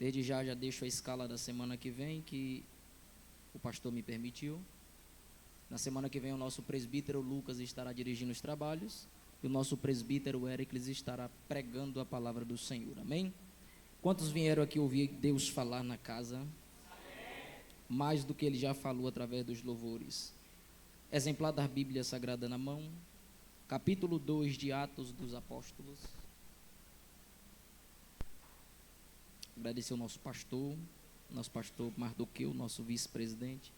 Desde já deixo a escala da semana que vem, que o pastor me permitiu. Na semana que vem o nosso presbítero Lucas estará dirigindo os trabalhos e o nosso presbítero Éricles estará pregando a palavra do Senhor, amém? Quantos vieram aqui ouvir Deus falar na casa? Amém. Mais do que Ele já falou através dos louvores. Exemplar da Bíblia Sagrada na mão, capítulo 2 de Atos dos Apóstolos. Agradecer ao nosso pastor Mardoqueu, nosso vice-presidente,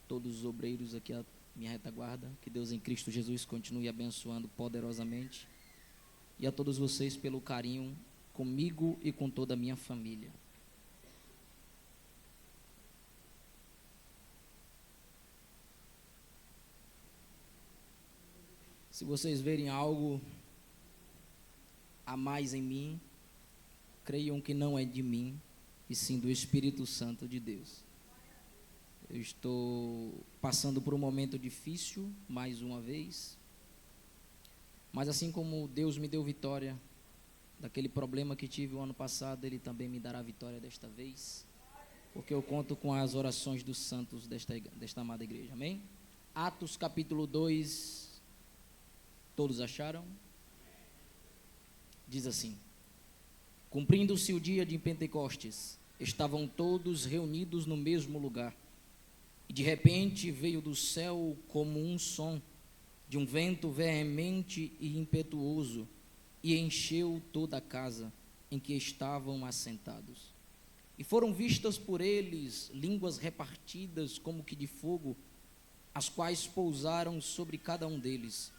todos os obreiros aqui à minha retaguarda, que Deus em Cristo Jesus continue abençoando poderosamente, e a todos vocês pelo carinho comigo e com toda a minha família. Se vocês verem algo a mais em mim, creiam que não é de mim, e sim do Espírito Santo de Deus. Eu estou passando por um momento difícil, mais uma vez, mas assim como Deus me deu vitória daquele problema que tive o ano passado, Ele também me dará vitória desta vez, porque eu conto com as orações dos santos desta amada igreja, amém? Atos capítulo 2, todos acharam? Diz assim: cumprindo-se o dia de Pentecostes, estavam todos reunidos no mesmo lugar, e de repente veio do céu como um som de um vento veemente e impetuoso, e encheu toda a casa em que estavam assentados. E foram vistas por eles línguas repartidas como que de fogo, as quais pousaram sobre cada um deles,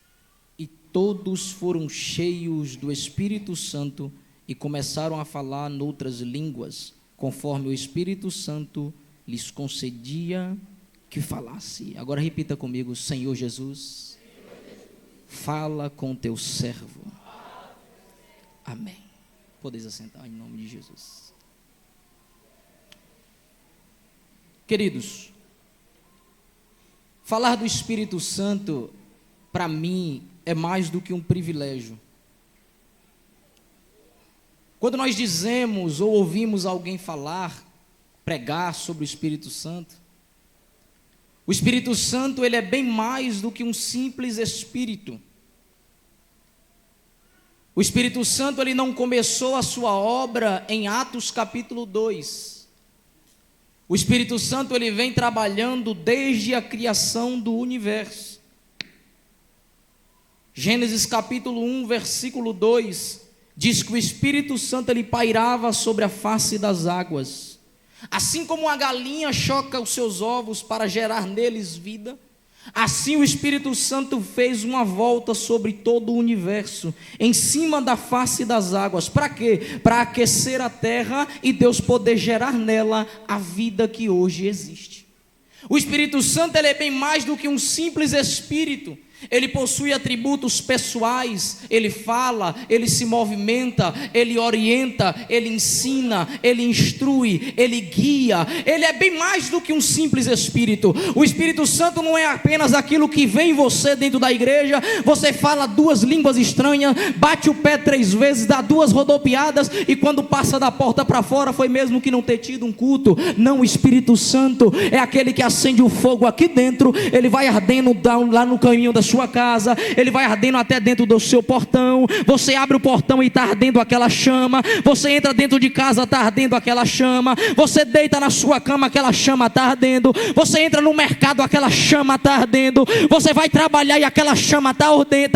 e todos foram cheios do Espírito Santo, e começaram a falar noutras línguas, conforme o Espírito Santo lhes concedia que falasse. Agora repita comigo: Senhor Jesus, fala com teu servo. Amém. Podeis assentar em nome de Jesus. Queridos, falar do Espírito Santo, para mim, é mais do que um privilégio. Quando nós dizemos ou ouvimos alguém falar, pregar sobre o Espírito Santo, o Espírito Santo, ele é bem mais do que um simples Espírito. O Espírito Santo, ele não começou a sua obra em Atos capítulo 2. O Espírito Santo, ele vem trabalhando desde a criação do universo. Gênesis capítulo 1, versículo 2, diz que o Espírito Santo, ele pairava sobre a face das águas. Assim como a galinha choca os seus ovos para gerar neles vida, assim o Espírito Santo fez uma volta sobre todo o universo, em cima da face das águas. Para quê? Para aquecer a terra e Deus poder gerar nela a vida que hoje existe. O Espírito Santo, ele é bem mais do que um simples Espírito. Ele possui atributos pessoais, ele fala, ele se movimenta, ele orienta, ele ensina, ele instrui, ele guia. Ele é bem mais do que um simples Espírito. O Espírito Santo não é apenas aquilo que vem em você dentro da igreja, você fala duas línguas estranhas, bate o pé 3 vezes, dá 2 rodopiadas e quando passa da porta para fora foi mesmo que não ter tido um culto. Não, o Espírito Santo é aquele que acende o fogo aqui dentro, ele vai ardendo lá no caminho da sua casa, ele vai ardendo até dentro do seu portão. Você abre o portão e está ardendo aquela chama. Você entra dentro de casa, está ardendo aquela chama. Você deita na sua cama, aquela chama está ardendo. Você entra no mercado, aquela chama está ardendo. Você vai trabalhar e aquela chama está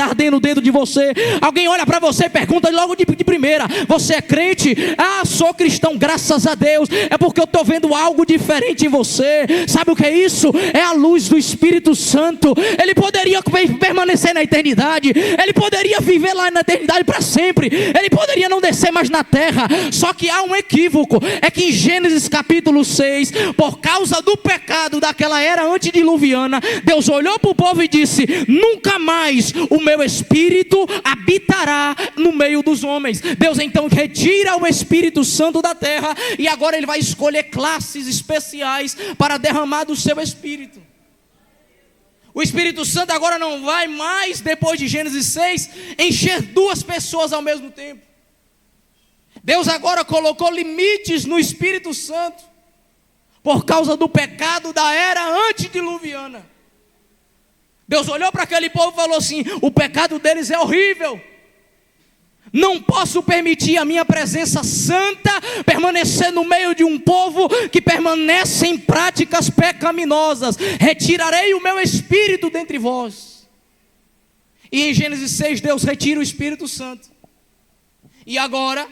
ardendo dentro de você. Alguém olha para você e pergunta logo de primeira: você é crente? Ah, sou cristão, graças a Deus. É porque eu estou vendo algo diferente em você. Sabe o que é isso? É a luz do Espírito Santo. Ele poderia permanecer na eternidade, ele poderia viver lá na eternidade para sempre, ele poderia não descer mais na terra. Só que há um equívoco, é que em Gênesis capítulo 6, por causa do pecado daquela era antediluviana, Deus olhou para o povo e disse: nunca mais o meu Espírito habitará no meio dos homens. Deus então retira o Espírito Santo da terra e agora ele vai escolher classes especiais para derramar do seu Espírito. O Espírito Santo agora não vai mais, depois de Gênesis 6, encher 2 pessoas ao mesmo tempo. Deus agora colocou limites no Espírito Santo, por causa do pecado da era antediluviana. Deus olhou para aquele povo e falou assim: o pecado deles é horrível. Não posso permitir a minha presença santa permanecer no meio de um povo que permanece em práticas pecaminosas. Retirarei o meu espírito dentre vós. E em Gênesis 6 Deus retira o Espírito Santo. E agora,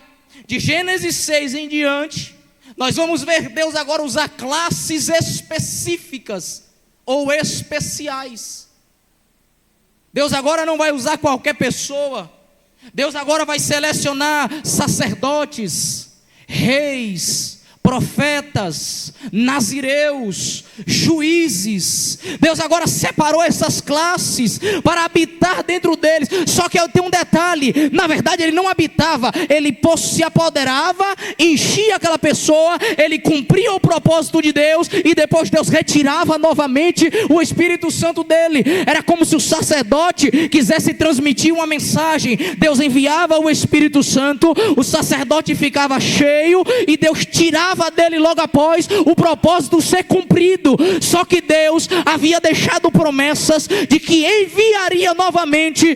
de Gênesis 6 em diante, nós vamos ver Deus agora usar classes específicas ou especiais. Deus agora não vai usar qualquer pessoa. Deus agora vai selecionar sacerdotes, reis, profetas, nazireus, juízes. Deus agora separou essas classes para habitar dentro deles. Só que tem um detalhe: na verdade ele não habitava, ele se apoderava, enchia aquela pessoa, ele cumpria o propósito de Deus, e depois Deus retirava novamente o Espírito Santo dele. Era como se o sacerdote quisesse transmitir uma mensagem. Deus enviava o Espírito Santo, o sacerdote ficava cheio e Deus tirava dele logo após o propósito ser cumprido. Só que Deus havia deixado promessas de que enviaria novamente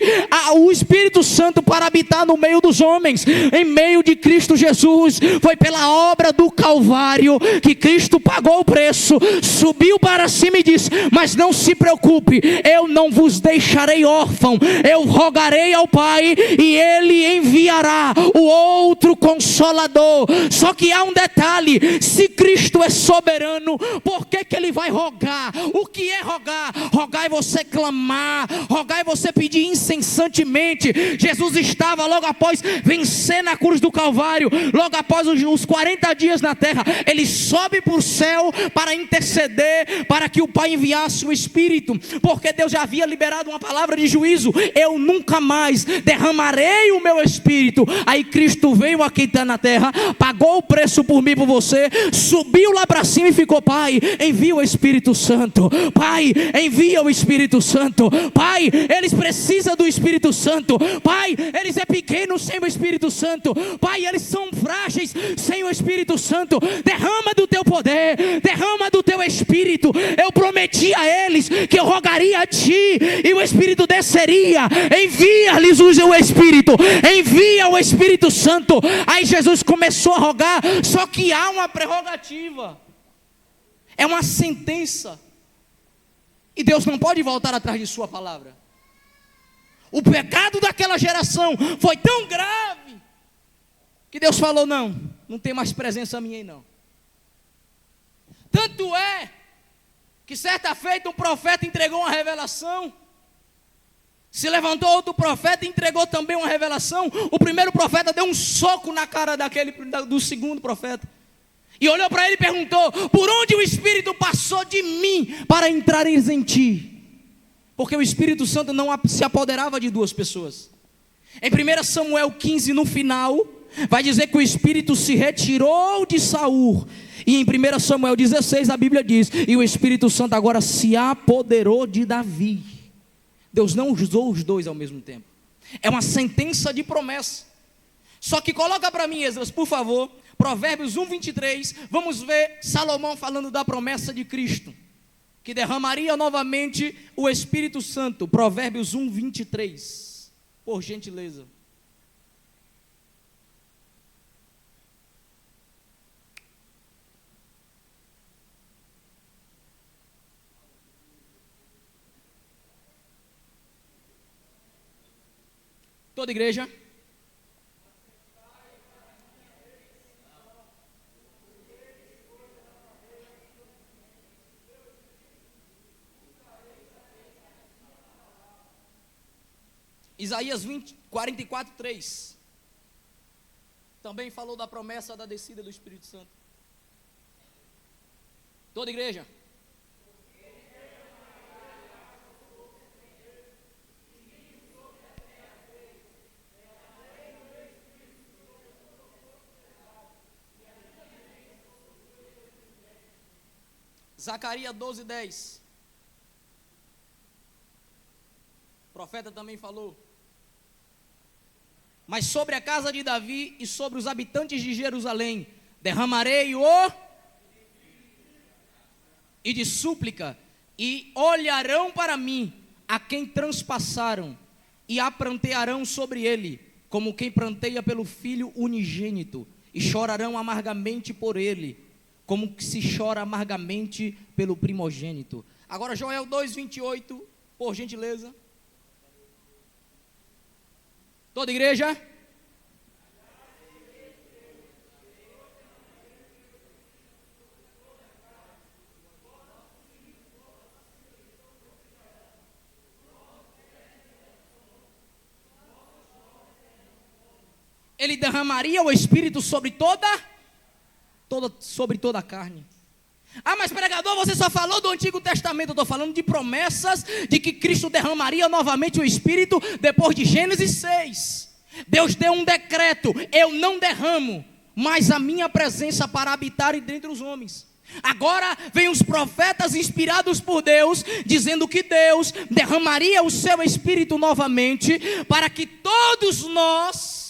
o Espírito Santo para habitar no meio dos homens, em meio de Cristo Jesus. Foi pela obra do Calvário que Cristo pagou o preço, subiu para cima e disse: mas não se preocupe, eu não vos deixarei órfão, eu rogarei ao Pai e Ele enviará o outro Consolador. Só que há um detalhe: se Cristo é soberano, por que Ele vai rogar? O que é rogar? Rogar é você clamar, rogar é você pedir incessantemente. Jesus estava logo após vencer na cruz do Calvário, logo após os 40 dias na terra, Ele sobe para o céu para interceder, para que o Pai enviasse o Espírito, porque Deus já havia liberado uma palavra de juízo: eu nunca mais derramarei o meu Espírito. Aí Cristo veio aqui na terra, pagou o preço por mim, por você, subiu lá para cima e ficou: Pai, envia o Espírito Santo. Pai, envia o Espírito Santo. Pai, eles precisam do Espírito Santo. Pai, eles é pequeno sem o Espírito Santo. Pai, eles são frágeis sem o Espírito Santo. Derrama do teu poder, derrama do teu Espírito. Eu prometi a eles que eu rogaria a ti e o Espírito desceria. Envia-lhes o Espírito, envia o Espírito Santo. Aí Jesus começou a rogar. Só que há uma prerrogativa, é uma sentença, e Deus não pode voltar atrás de sua palavra. O pecado daquela geração foi tão grave que Deus falou: não tem mais presença minha aí não. Tanto é que certa feita um profeta entregou uma revelação, se levantou outro profeta e entregou também uma revelação. O primeiro profeta deu um soco na cara do segundo profeta, e olhou para ele e perguntou: por onde o Espírito passou de mim para entrares em ti? Porque o Espírito Santo não se apoderava de duas pessoas. Em 1 Samuel 15, no final, vai dizer que o Espírito se retirou de Saul. E em 1 Samuel 16 a Bíblia diz: e o Espírito Santo agora se apoderou de Davi. Deus não usou os dois ao mesmo tempo. É uma sentença de promessa. Só que coloca para mim, Esdras, por favor, Provérbios 1:23. Vamos ver Salomão falando da promessa de Cristo, que derramaria novamente o Espírito Santo. Provérbios 1:23, por gentileza. Toda igreja. Isaías 44:3 também falou da promessa da descida do Espírito Santo. Toda igreja. Zacarias 12:10. O profeta também falou. Mas sobre a casa de Davi e sobre os habitantes de Jerusalém derramarei e de súplica, e olharão para mim a quem transpassaram, e aprantearão sobre ele, como quem pranteia pelo filho unigênito, e chorarão amargamente por ele, como que se chora amargamente pelo primogênito. Agora Joel 2:28, por gentileza. Toda igreja? Ele derramaria o Espírito sobre toda a carne. Ah, mas pregador, você só falou do Antigo Testamento. Eu estou falando de promessas de que Cristo derramaria novamente o Espírito depois de Gênesis 6. Deus deu um decreto: eu não derramo mais a minha presença para habitar dentre os homens. Agora vem os profetas inspirados por Deus, dizendo que Deus derramaria o seu Espírito novamente, para que todos nós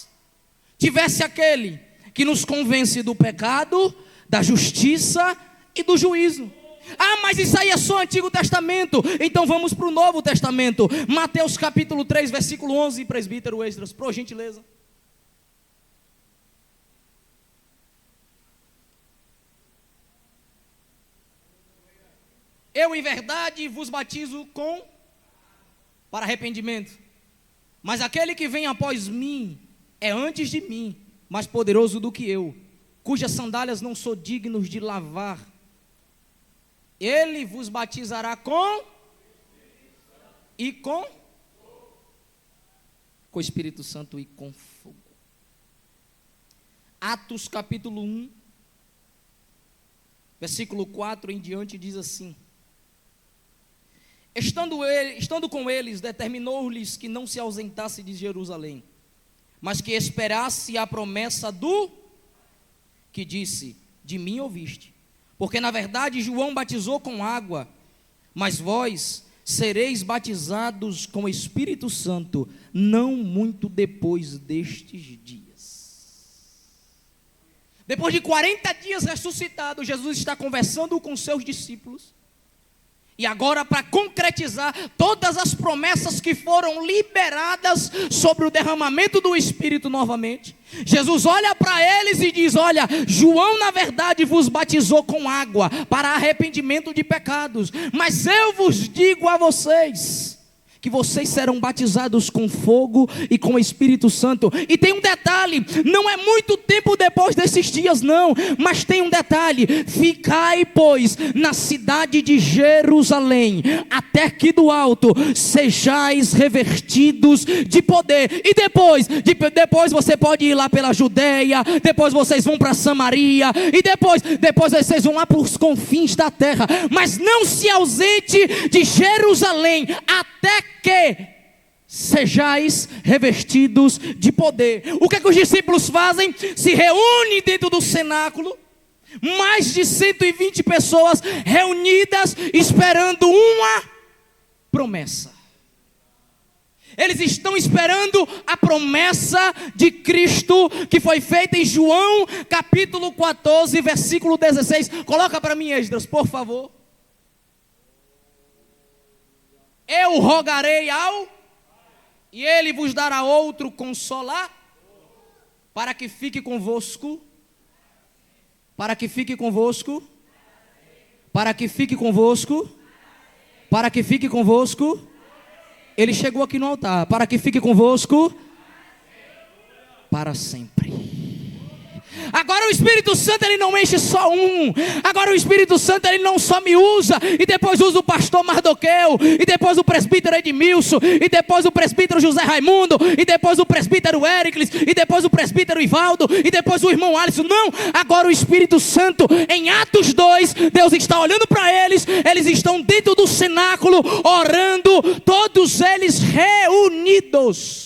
tivesse aquele que nos convence do pecado, da justiça e do juízo. Ah, mas isso aí é só Antigo Testamento. Então vamos para o Novo Testamento. Mateus capítulo 3, versículo 11, presbítero Esdras, por gentileza. Eu em verdade vos batizo para arrependimento, mas aquele que vem após mim é antes de mim, mais poderoso do que eu, cujas sandálias não sou digno de lavar. Ele vos batizará com o Espírito Santo e com fogo. Atos capítulo 1, versículo 4 em diante diz assim: Estando com eles, determinou-lhes que não se ausentasse de Jerusalém, mas que esperasse a promessa do que disse: de mim ouviste. Porque na verdade João batizou com água, mas vós sereis batizados com o Espírito Santo, não muito depois destes dias. Depois de 40 dias ressuscitado, Jesus está conversando com seus discípulos. E agora, para concretizar todas as promessas que foram liberadas sobre o derramamento do Espírito novamente, Jesus olha para eles e diz: olha, João na verdade vos batizou com água para arrependimento de pecados, mas eu vos digo a vocês que vocês serão batizados com fogo e com o Espírito Santo. E tem um detalhe: não é muito tempo depois desses dias não, mas tem um detalhe: ficai pois na cidade de Jerusalém, até que do alto sejais revestidos de poder. E depois você pode ir lá pela Judeia, depois vocês vão para Samaria, e depois vocês vão lá para os confins da terra, mas não se ausente de Jerusalém, até que sejais revestidos de poder. O que é que os discípulos fazem? Se reúnem dentro do cenáculo, mais de 120 pessoas reunidas, esperando uma promessa. Eles estão esperando a promessa de Cristo, que foi feita em João capítulo 14, versículo 16. Coloca para mim, Esdras, por favor. Eu rogarei e ele vos dará outro consolar, para que fique convosco, para que fique convosco, para que fique convosco, para que fique convosco. Ele chegou aqui no altar: para que fique convosco para sempre. Agora o Espírito Santo, ele não enche só um. Agora o Espírito Santo, ele não só me usa e depois usa o pastor Mardoqueu, e depois o presbítero Edmilson, e depois o presbítero José Raimundo, e depois o presbítero Éricles, e depois o presbítero Ivaldo, e depois o irmão Alisson. Não, agora o Espírito Santo, em Atos 2, Deus está olhando para eles. Eles estão dentro do cenáculo, orando, todos eles reunidos.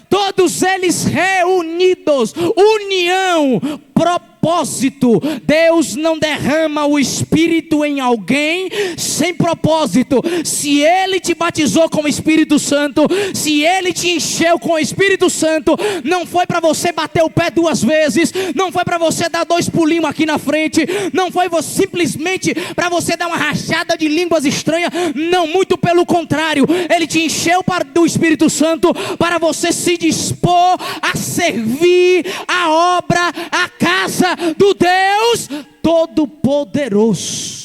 Todos eles reunidos, união, propósito. Deus não derrama o Espírito em alguém sem propósito. Se Ele te batizou com o Espírito Santo, se Ele te encheu com o Espírito Santo, não foi para você bater o pé 2 vezes, não foi para você dar 2 pulinhos aqui na frente, não foi simplesmente para você dar uma rachada de línguas estranhas, não, muito pelo contrário. Ele te encheu do Espírito Santo para você se dispor a servir a obra, a casa do Deus Todo-Poderoso.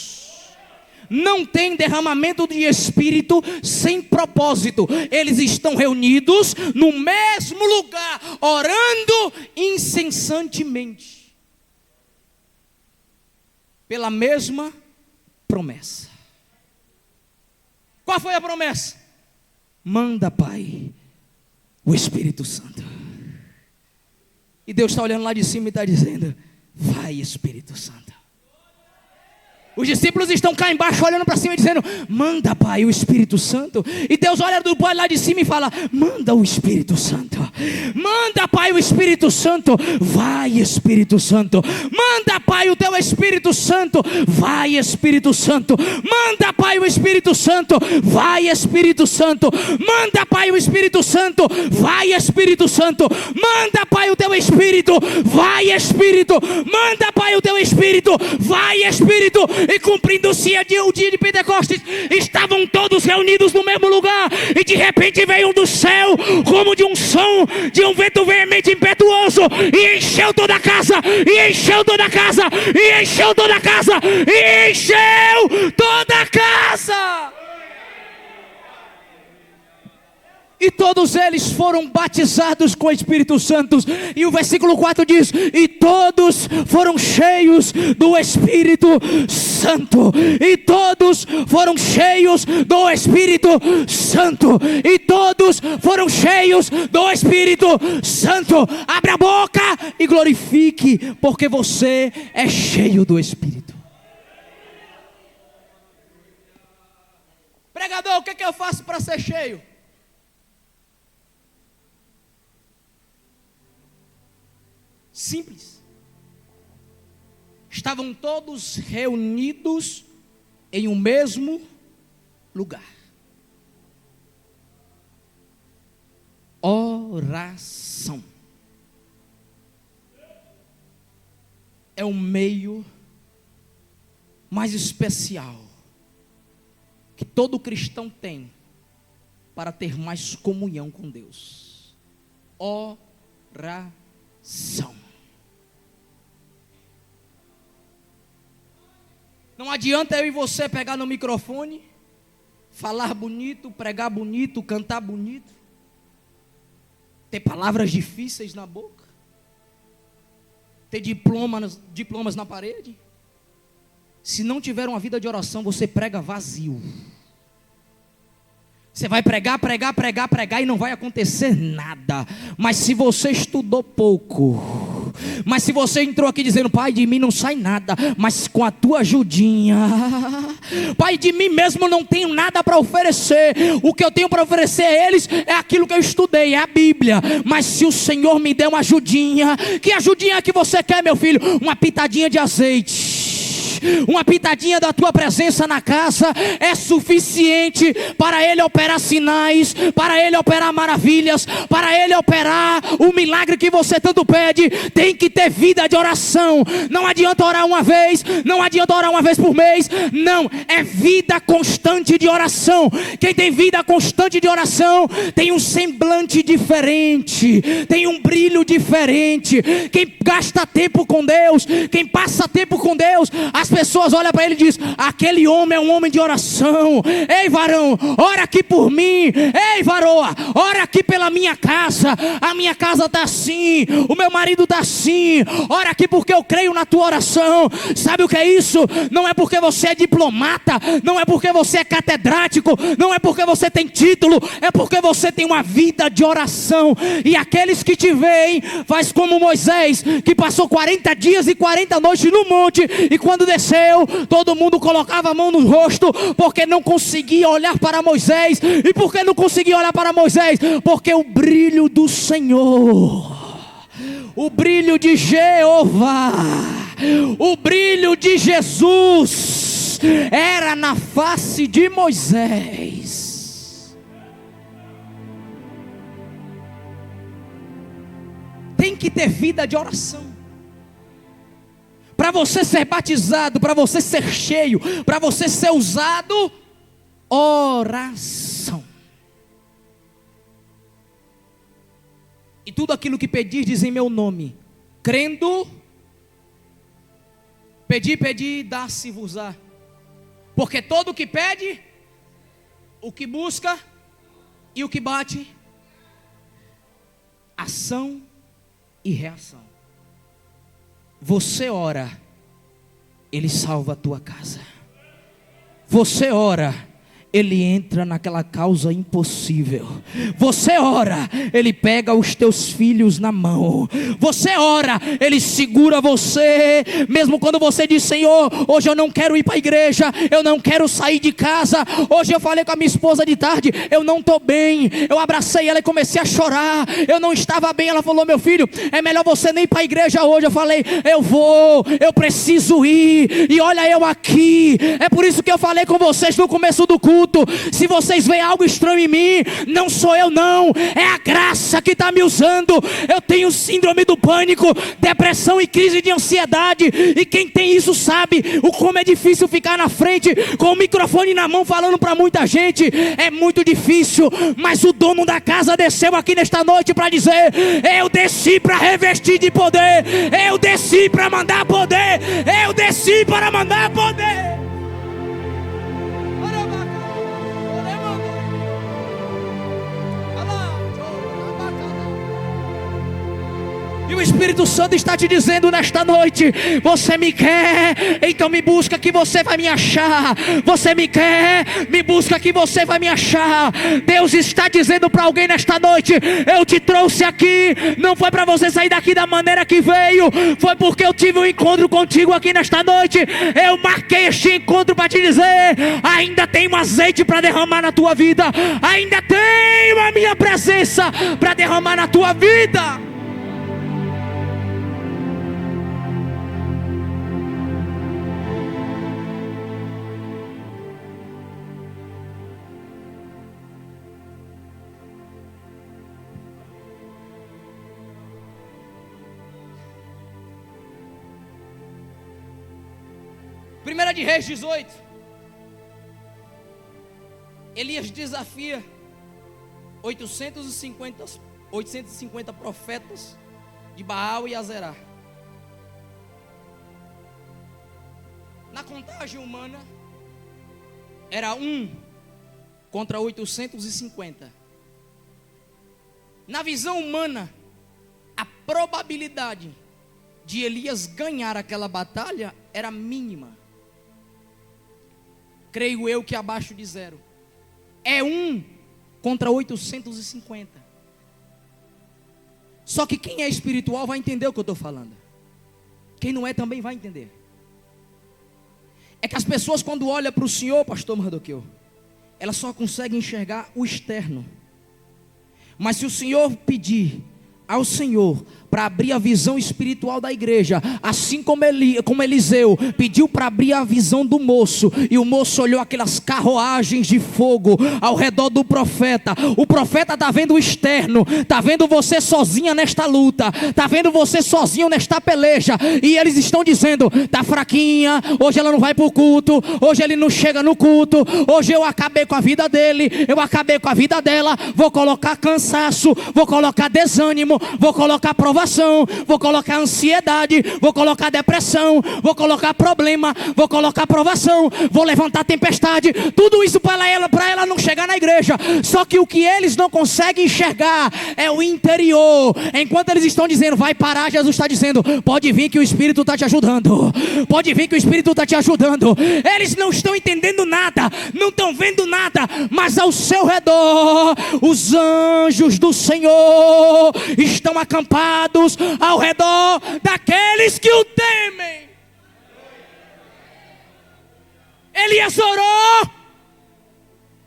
Não tem derramamento de Espírito sem propósito. Eles estão reunidos no mesmo lugar, orando incessantemente pela mesma promessa. Qual foi a promessa? Manda, Pai, o Espírito Santo. E Deus está olhando lá de cima e está dizendo: vai, Espírito Santo. Os discípulos estão cá embaixo olhando para cima e dizendo: manda, Pai, o Espírito Santo. E Deus olha do Pai lá de cima e fala: manda o Espírito Santo. Manda, Pai, o Espírito Santo. Vai, Espírito Santo. Manda, Pai, o teu Espírito Santo. Vai, Espírito Santo. Manda, Pai, o Espírito Santo. Vai, Espírito Santo. Manda, Pai, o Espírito Santo. Vai, Espírito Santo. Manda, Pai, o teu Espírito. Vai, Espírito. Manda, Pai, o teu Espírito. Vai, Espírito. E cumprindo-se o dia de Pentecostes, estavam todos reunidos no mesmo lugar, e de repente veio do céu, como de um som, de um vento veemente impetuoso, e encheu toda a casa, e encheu toda a casa, e encheu toda a casa, e encheu toda a casa. E todos eles foram batizados com o Espírito Santo. E o versículo 4 diz: e todos foram cheios do Espírito Santo. E todos foram cheios do Espírito Santo. E todos foram cheios do Espírito Santo. Abra a boca e glorifique, porque você é cheio do Espírito. Pregador, o que eu faço para ser cheio? Simples. Estavam todos reunidos em um mesmo lugar. Oração é o meio mais especial que todo cristão tem para ter mais comunhão com Deus. Oração. Não adianta eu e você pegar no microfone, falar bonito, pregar bonito, cantar bonito, ter palavras difíceis na boca, ter diplomas na parede. Se não tiver uma vida de oração, você prega vazio. Você vai pregar e não vai acontecer nada. Mas se você estudou pouco, mas se você entrou aqui dizendo: Pai, de mim não sai nada, mas com a tua ajudinha, Pai, de mim mesmo não tenho nada para oferecer, o que eu tenho para oferecer a eles é aquilo que eu estudei, é a Bíblia. Mas se o Senhor me der uma ajudinha, que ajudinha que você quer, meu filho? Uma pitadinha de azeite, uma pitadinha da tua presença na casa é suficiente para Ele operar sinais, para Ele operar maravilhas, para Ele operar o milagre que você tanto pede. Tem que ter vida de oração. Não adianta orar uma vez, não adianta orar uma vez por mês, não, é vida constante de oração. Quem tem vida constante de oração tem um semblante diferente, tem um brilho diferente. Quem gasta tempo com Deus, quem passa tempo com Deus, as pessoas olham para ele e dizem: aquele homem é um homem de oração. Ei, varão, ora aqui por mim. Ei, varoa, ora aqui pela minha casa. A minha casa está assim, o meu marido está assim. Ora aqui porque eu creio na tua oração. Sabe o que é isso? Não é porque você é diplomata, não é porque você é catedrático, não é porque você tem título, é porque você tem uma vida de oração. E aqueles que te veem, faz como Moisés, que passou 40 dias e 40 noites no monte, e quando desceu, todo mundo colocava a mão no rosto, porque não conseguia olhar para Moisés. E por que não conseguia olhar para Moisés? Porque o brilho do Senhor, o brilho de Jeová, o brilho de Jesus era na face de Moisés. Tem que ter vida de oração. Para você ser batizado, para você ser cheio, para você ser usado, oração. E tudo aquilo que pedir, diz em meu nome, crendo, pedi, dá-se-vos-á. Porque todo o que pede, o que busca e o que bate, ação e reação. Você ora, Ele salva a tua casa. Você ora, Ele entra naquela causa impossível. Você ora, Ele pega os teus filhos na mão. Você ora, Ele segura você. Mesmo quando você diz: Senhor, hoje eu não quero ir para a igreja, eu não quero sair de casa. Hoje eu falei com a minha esposa de tarde, eu não estou bem. Eu abracei ela e comecei a chorar. Eu não estava bem. Ela falou: meu filho, é melhor você nem ir para a igreja hoje. Eu falei: eu vou, eu preciso ir. E olha eu aqui. É por isso que eu falei com vocês no começo do culto. Se vocês veem algo estranho em mim, não sou eu não, é a graça que está me usando. Eu tenho síndrome do pânico, depressão e crise de ansiedade. E quem tem isso sabe o como é difícil ficar na frente com o microfone na mão falando para muita gente. É muito difícil, mas o dono da casa desceu aqui nesta noite para dizer: eu desci para revestir de poder, eu desci para mandar poder, eu desci para mandar poder. E o Espírito Santo está te dizendo nesta noite: você me quer, então me busca que você vai me achar. Você me quer, me busca que você vai me achar. Deus está dizendo para alguém nesta noite: eu te trouxe aqui, não foi para você sair daqui da maneira que veio, foi porque eu tive um encontro contigo aqui nesta noite. Eu marquei este encontro para te dizer: ainda tem um azeite para derramar na tua vida, ainda tenho a minha presença para derramar na tua vida. Primeira de Reis 18. Elias desafia 850 profetas de Baal e Azerá. Na contagem humana era 1 contra 850. Na visão humana, a probabilidade de Elias ganhar aquela batalha era mínima. Creio eu que abaixo de 0. É 1 contra 850. Só que quem é espiritual vai entender o que eu estou falando. Quem não é também vai entender. É que as pessoas, quando olham para o Senhor, pastor Mardoqueu, elas só conseguem enxergar o externo. Mas se o Senhor pedir ao Senhor para abrir a visão espiritual da igreja, assim como Eliseu pediu para abrir a visão do moço, e o moço olhou aquelas carruagens de fogo ao redor do profeta. O profeta está vendo o externo, está vendo você sozinha nesta luta, está vendo você sozinho nesta peleja, e eles estão dizendo: está fraquinha, hoje ela não vai para o culto, hoje ele não chega no culto, hoje eu acabei com a vida dele, eu acabei com a vida dela, vou colocar cansaço, vou colocar desânimo, vou colocar provação, vou colocar ansiedade, vou colocar depressão, vou colocar problema, vou colocar provação, vou levantar tempestade, tudo isso para ela não chegar na igreja. Só que o que eles não conseguem enxergar é o interior. Enquanto eles estão dizendo: vai parar, Jesus está dizendo: pode vir que o Espírito está te ajudando, pode vir que o Espírito está te ajudando. Eles não estão entendendo nada, não estão vendo nada, mas ao seu redor os anjos do Senhor estão acampados ao redor daqueles que o temem. Elias orou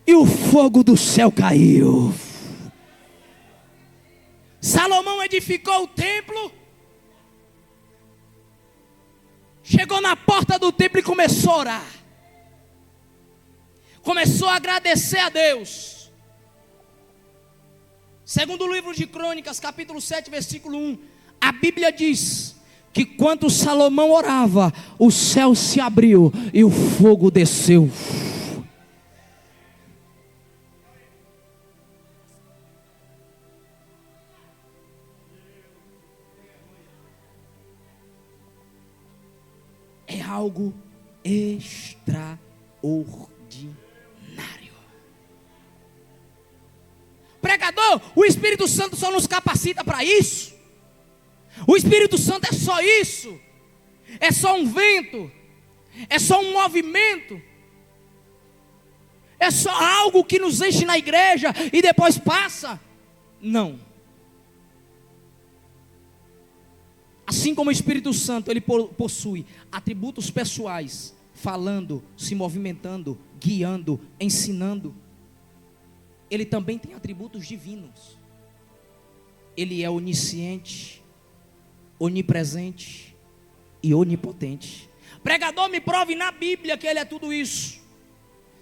e o fogo do céu caiu. Salomão edificou o templo chegou na porta do templo e começou a orar. Começou a agradecer a Deus. Segundo o livro de Crônicas, capítulo 7, versículo 1, a Bíblia diz que quando Salomão orava, o céu se abriu e o fogo desceu. É algo extraordinário. Pregador, o Espírito Santo só nos capacita para isso? O Espírito Santo é só isso? É só um vento? É só um movimento? É só algo que nos enche na igreja e depois passa? Não. Assim como o Espírito Santo, ele possui atributos pessoais, falando, se movimentando, guiando, ensinando, ele também tem atributos divinos. Ele é onisciente, onipresente e onipotente. Pregador, me prove na Bíblia que ele é tudo isso.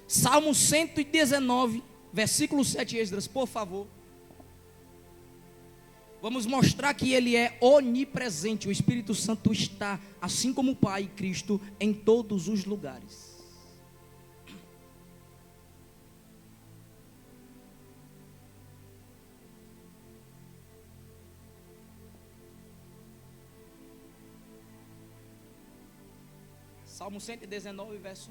Salmo 119, versículo 7, Esdras, por favor. Vamos mostrar que ele é onipresente. O Espírito Santo está, assim como o Pai e Cristo, em todos os lugares. Salmo 119, verso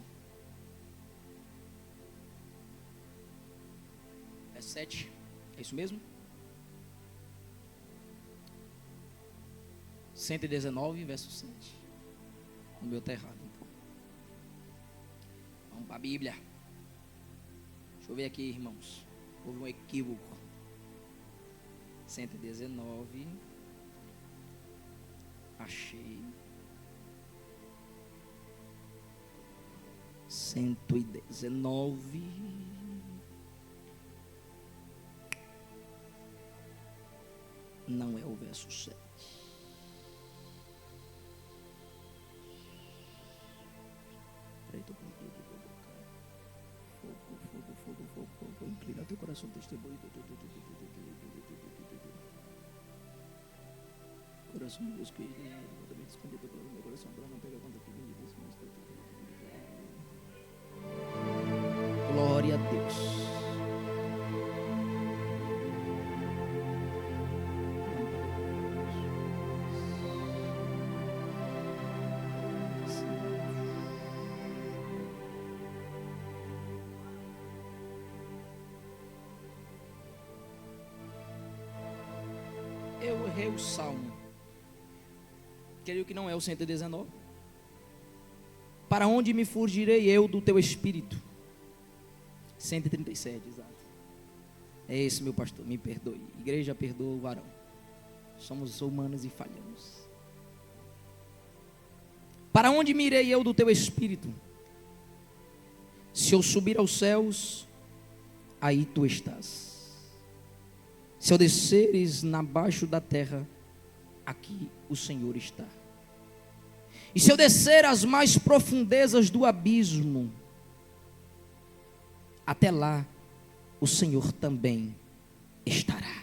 7. É isso mesmo? 119, verso 7. O meu está errado, então. Vamos para a Bíblia. Deixa eu ver aqui, irmãos. Houve um equívoco. 119. Achei. 119. Não é o verso 7. Fogo, inclina teu coração, testemunho. Coração de Deus que mandamento escondido pelo meu coração, para não pegar conta que vem de Deus. Glória a Deus. Eu errei o salmo. Creio que não é o 119. Para onde me fugirei eu do teu espírito? 137, exato. É esse, meu pastor, me perdoe. Igreja, perdoa o varão. Somos humanos e falhamos. Para onde me irei eu do teu espírito? Se eu subir aos céus, aí tu estás. Se eu desceres nabaixo da terra, aqui o Senhor está. E se eu descer às mais profundezas do abismo, até lá o Senhor também estará.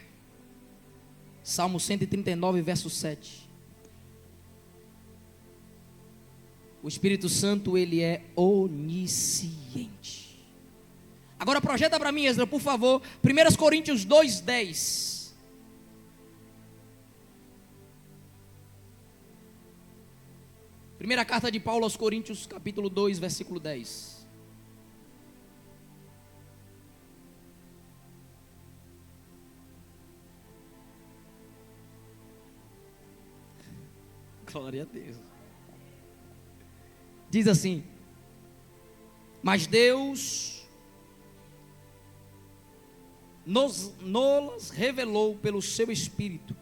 Salmo 139, verso 7. O Espírito Santo, ele é onisciente. Agora projeta para mim, Esdra, por favor, 1 Coríntios 2:10. Primeira carta de Paulo aos Coríntios, capítulo 2, versículo 10. Glória a Deus. Diz assim: mas Deus nos revelou pelo seu Espírito,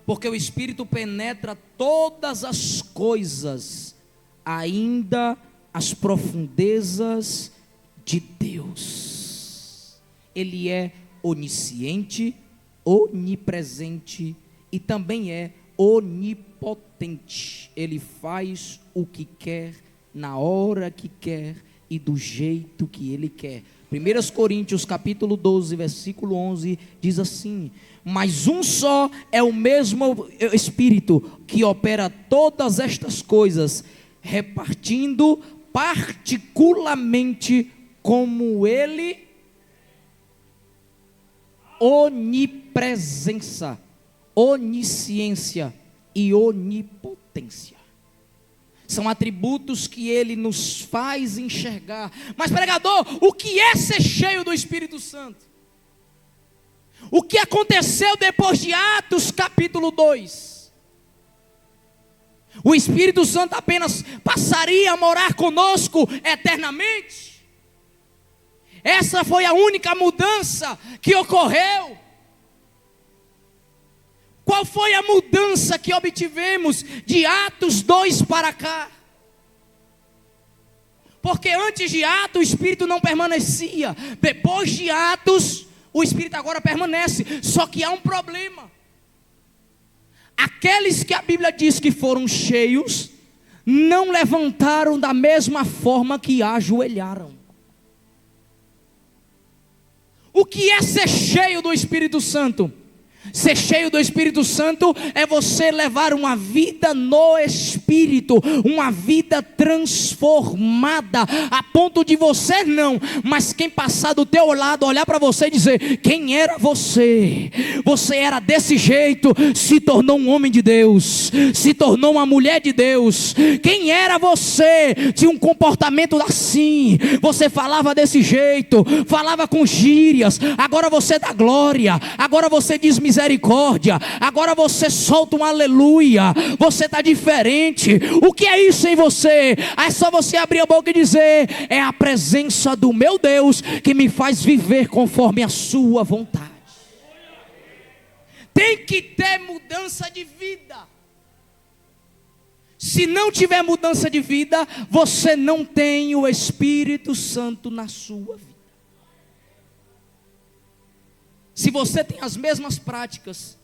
porque o Espírito penetra todas as coisas, ainda as profundezas de Deus. Ele é onisciente, onipresente e também é onipotente. Ele faz o que quer, na hora que quer e do jeito que Ele quer. 1 Coríntios capítulo 12, versículo 11, diz assim: mas um só é o mesmo Espírito que opera todas estas coisas, repartindo particularmente como Ele. Onipresença, onisciência e onipotência são atributos que Ele nos faz enxergar. Mas, pregador, o que é ser cheio do Espírito Santo? O que aconteceu depois de Atos capítulo 2? O Espírito Santo apenas passaria a morar conosco eternamente? Essa foi a única mudança que ocorreu. Qual foi a mudança que obtivemos de Atos 2 para cá? Porque antes de Atos o Espírito não permanecia. Depois de Atos o Espírito agora permanece. Só que há um problema. Aqueles que a Bíblia diz que foram cheios, não levantaram da mesma forma que ajoelharam. O que é ser cheio do Espírito Santo? Ser cheio do Espírito Santo é você levar uma vida no Espírito, uma vida transformada, a ponto de você não, mas quem passar do teu lado, olhar para você e dizer: quem era você? Você era desse jeito, se tornou um homem de Deus, se tornou uma mulher de Deus. Quem era você? Tinha um comportamento assim, você falava desse jeito, falava com gírias, agora você dá glória, agora você diz misericórdia, agora você solta um aleluia, você está diferente. O que é isso em você? É só você abrir a boca e dizer: é a presença do meu Deus que me faz viver conforme a sua vontade. Tem que ter mudança de vida. Se não tiver mudança de vida, você não tem o Espírito Santo na sua vida. Se você tem as mesmas práticas,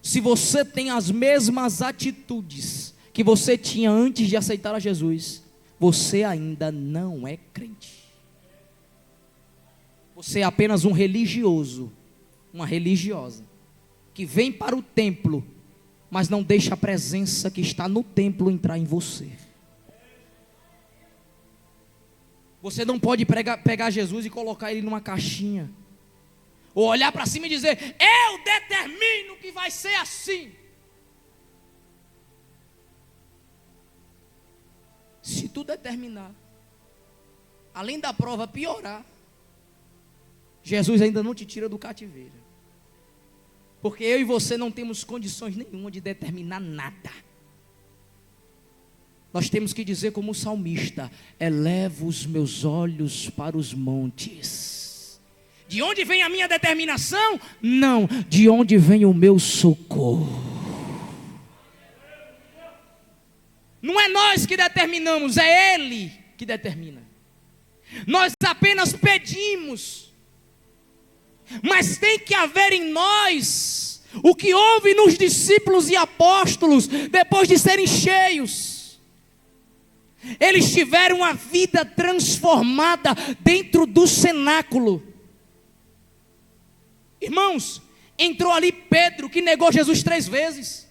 se você tem as mesmas atitudes que você tinha antes de aceitar a Jesus, você ainda não é crente. Você é apenas um religioso, uma religiosa, que vem para o templo, mas não deixa a presença que está no templo entrar em você. Você não pode pegar Jesus e colocar ele numa caixinha, ou olhar para cima e dizer: eu determino que vai ser assim. Se tu determinar, além da prova piorar, Jesus ainda não te tira do cativeiro. Porque eu e você não temos condições nenhuma de determinar nada. Nós temos que dizer como o salmista: elevo os meus olhos para os montes. De onde vem a minha determinação? Não, de onde vem o meu socorro? Não é nós que determinamos, é Ele que determina. Nós apenas pedimos, mas tem que haver em nós o que houve nos discípulos e apóstolos depois de serem cheios. Eles tiveram uma vida transformada dentro do cenáculo. Irmãos, entrou ali Pedro, que negou Jesus 3 vezes.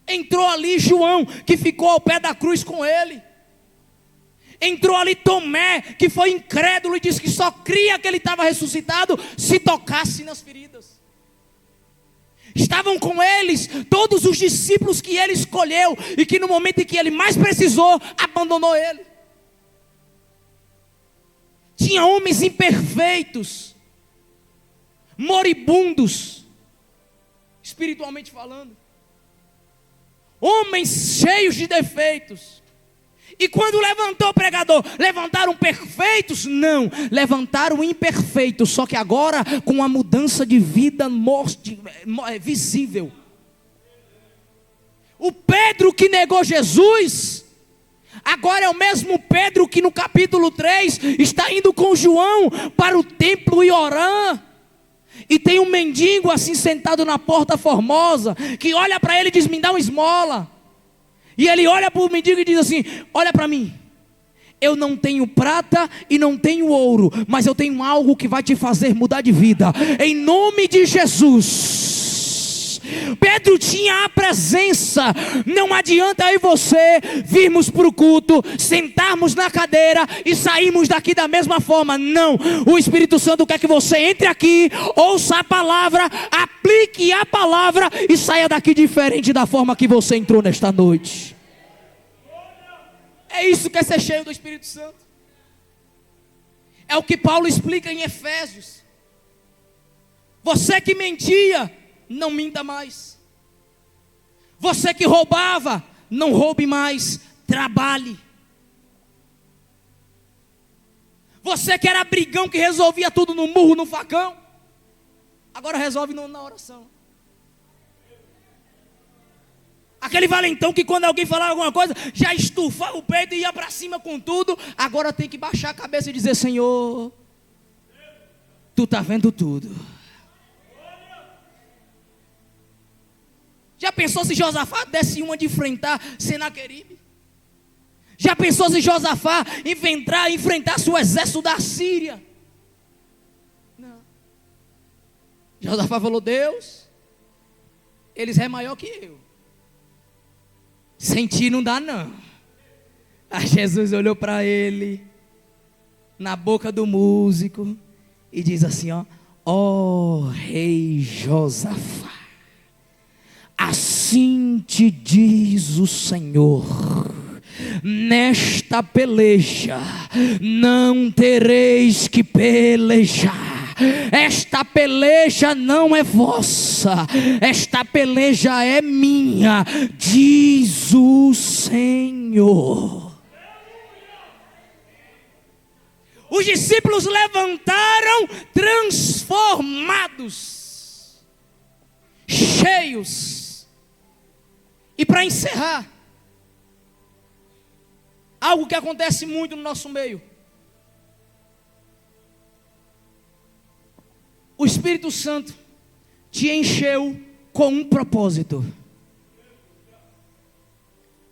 Entrou ali João, que ficou ao pé da cruz com ele. Entrou ali Tomé, que foi incrédulo e disse que só cria que ele estava ressuscitado se tocasse nas feridas. Estavam com eles todos os discípulos que ele escolheu e que no momento em que ele mais precisou, abandonou ele. Tinha homens imperfeitos, moribundos, espiritualmente falando, homens cheios de defeitos. E quando levantou o pregador, levantaram perfeitos? Não, levantaram imperfeitos, só que agora com uma mudança de vida visível. O Pedro que negou Jesus, agora é o mesmo Pedro que no capítulo 3 está indo com João para o templo e orando. E tem um mendigo assim sentado na porta formosa, que olha para ele e diz: me dá uma esmola. E ele olha para o mendigo e diz assim: olha para mim, eu não tenho prata e não tenho ouro, mas eu tenho algo que vai te fazer mudar de vida, em nome de Jesus. Pedro tinha a presença. Não adianta eu e você virmos para o culto, sentarmos na cadeira e sairmos daqui da mesma forma. Não, o Espírito Santo quer que você entre aqui, ouça a palavra, aplique a palavra e saia daqui diferente da forma que você entrou nesta noite. É isso que é ser cheio do Espírito Santo. É o que Paulo explica em Efésios. Você que mentia, não minta mais. Você que roubava, não roube mais, trabalhe. Você que era brigão, que resolvia tudo no murro, no facão, agora resolve na oração. Aquele valentão que quando alguém falava alguma coisa, já estufava o peito e ia para cima com tudo, agora tem que baixar a cabeça e dizer: Senhor, Tu está vendo tudo. Já pensou se Josafá desse uma de enfrentar Senaqueribe? Já pensou se Josafá enfrentasse o exército da Síria? Não. Josafá falou: Deus, eles é maior que eu. Sem ti não dá não. Aí Jesus olhou para ele, na boca do músico, e diz assim: ó rei Josafá, assim te diz o Senhor: nesta peleja não tereis que pelejar. Esta peleja não é vossa, esta peleja é minha, diz o Senhor. Os discípulos levantaram transformados, cheios. E para encerrar, algo que acontece muito no nosso meio. O Espírito Santo te encheu com um propósito: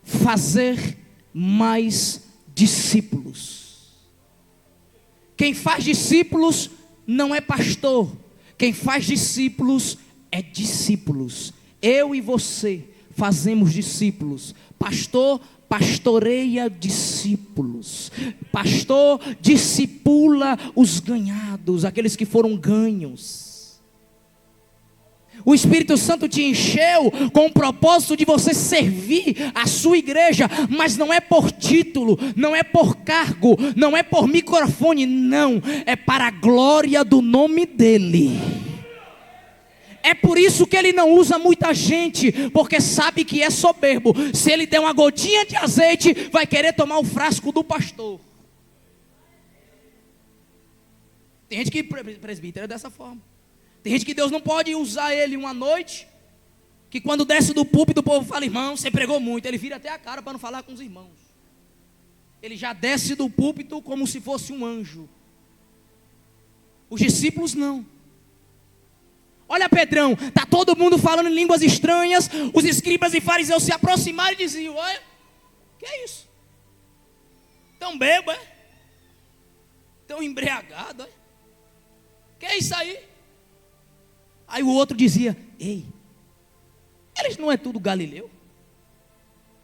fazer mais discípulos. Quem faz discípulos não é pastor, quem faz discípulos é discípulos. Eu e você fazemos discípulos. Pastor pastoreia discípulos. Pastor discipula os ganhados, aqueles que foram ganhos. O Espírito Santo te encheu com o propósito de você servir a sua igreja, mas não é por título, não é por cargo, não é por microfone, não, é para a glória do nome dele. É por isso que ele não usa muita gente, porque sabe que é soberbo. Se ele der uma gotinha de azeite, vai querer tomar o frasco do pastor. Tem gente que presbítero é dessa forma. Tem gente que Deus não pode usar ele uma noite, que quando desce do púlpito o povo fala: irmão, você pregou muito. Ele vira até a cara para não falar com os irmãos. Ele já desce do púlpito como se fosse um anjo. Os discípulos não. Olha Pedrão, está todo mundo falando em línguas estranhas. Os escribas e fariseus se aproximaram e diziam: olha, que é isso? Tão bebo, é? Tão embriagado, é? Que é isso aí? Aí o outro dizia: ei, eles não é tudo galileu?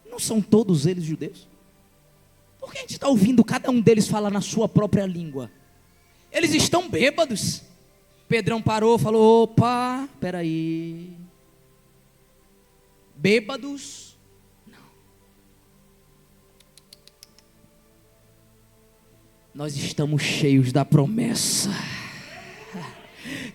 Não são todos eles judeus? Por que a gente está ouvindo cada um deles falar na sua própria língua? Eles estão bêbados. Pedrão parou, falou: opa, peraí. Bêbados? Não. Nós estamos cheios da promessa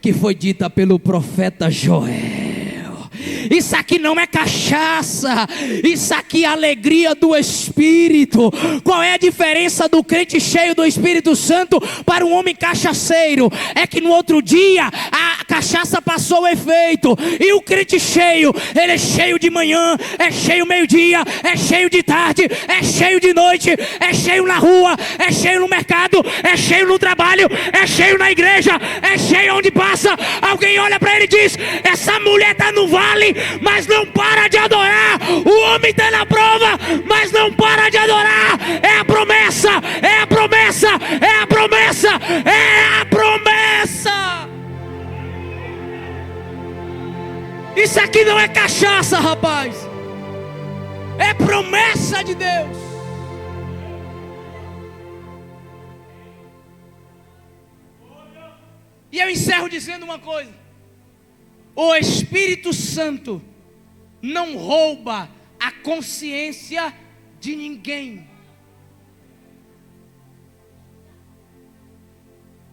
que foi dita pelo profeta Joel. Isso aqui não é cachaça, isso aqui é alegria do Espírito. Qual é a diferença do crente cheio do Espírito Santo para um homem cachaceiro? É que no outro dia a cachaça passou o efeito, e o crente cheio, ele é cheio de manhã, é cheio meio-dia, é cheio de tarde, é cheio de noite, é cheio na rua, é cheio no mercado, é cheio no trabalho, é cheio na igreja, é cheio onde passa. Alguém olha para ele e diz: essa mulher está no vale, mas não para de adorar. O homem está na prova, mas não para de adorar. É a promessa, é a promessa, é a promessa, é a promessa. Isso aqui não é cachaça, rapaz. É promessa de Deus. E eu encerro dizendo uma coisa: o Espírito Santo não rouba a consciência de ninguém.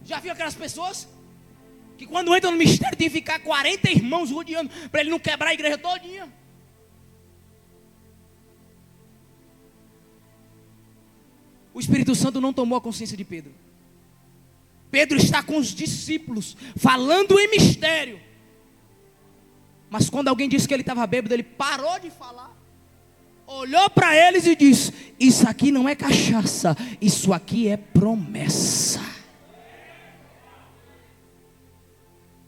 Já viu aquelas pessoas que quando entram no mistério tem que ficar 40 irmãos rodeando para ele não quebrar a igreja todinha? O Espírito Santo não tomou a consciência de Pedro. Pedro está com os discípulos, falando em mistério. Mas quando alguém disse que ele estava bêbado, ele parou de falar, olhou para eles e disse: isso aqui não é cachaça, isso aqui é promessa.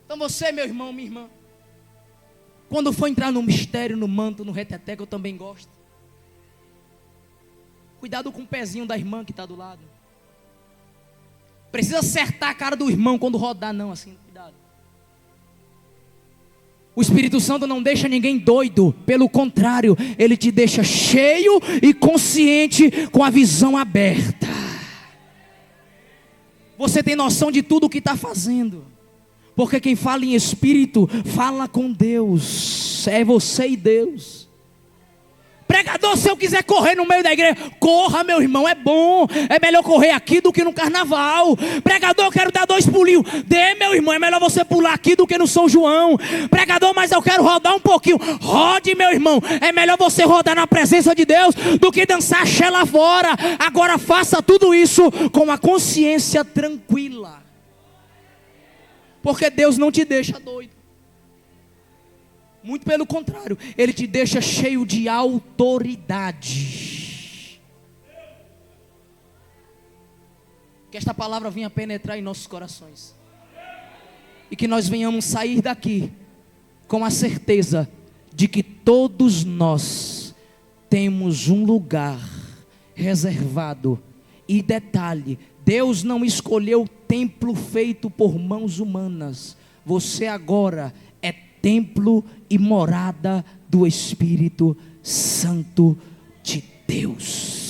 Então você, meu irmão, minha irmã, quando for entrar no mistério, no manto, no reteté, que eu também gosto, cuidado com o pezinho da irmã que está do lado. Precisa acertar a cara do irmão quando rodar, não, assim, cuidado. O Espírito Santo não deixa ninguém doido, pelo contrário, ele te deixa cheio e consciente, com a visão aberta. Você tem noção de tudo o que está fazendo, porque quem fala em Espírito, fala com Deus, é você e Deus. Pregador, se eu quiser correr no meio da igreja, corra, meu irmão, é bom. É melhor correr aqui do que no carnaval. Pregador, eu quero dar 2 pulinhos. Dê, meu irmão, é melhor você pular aqui do que no São João. Pregador, mas eu quero rodar um pouquinho. Rode, meu irmão, é melhor você rodar na presença de Deus do que dançar axé lá fora. Agora faça tudo isso com a consciência tranquila, porque Deus não te deixa doido. Muito pelo contrário, Ele te deixa cheio de autoridade. Que esta palavra venha penetrar em nossos corações, e que nós venhamos sair daqui com a certeza de que todos nós temos um lugar reservado. E detalhe, Deus não escolheu templo feito por mãos humanas. Você agora é templo e morada do Espírito Santo de Deus.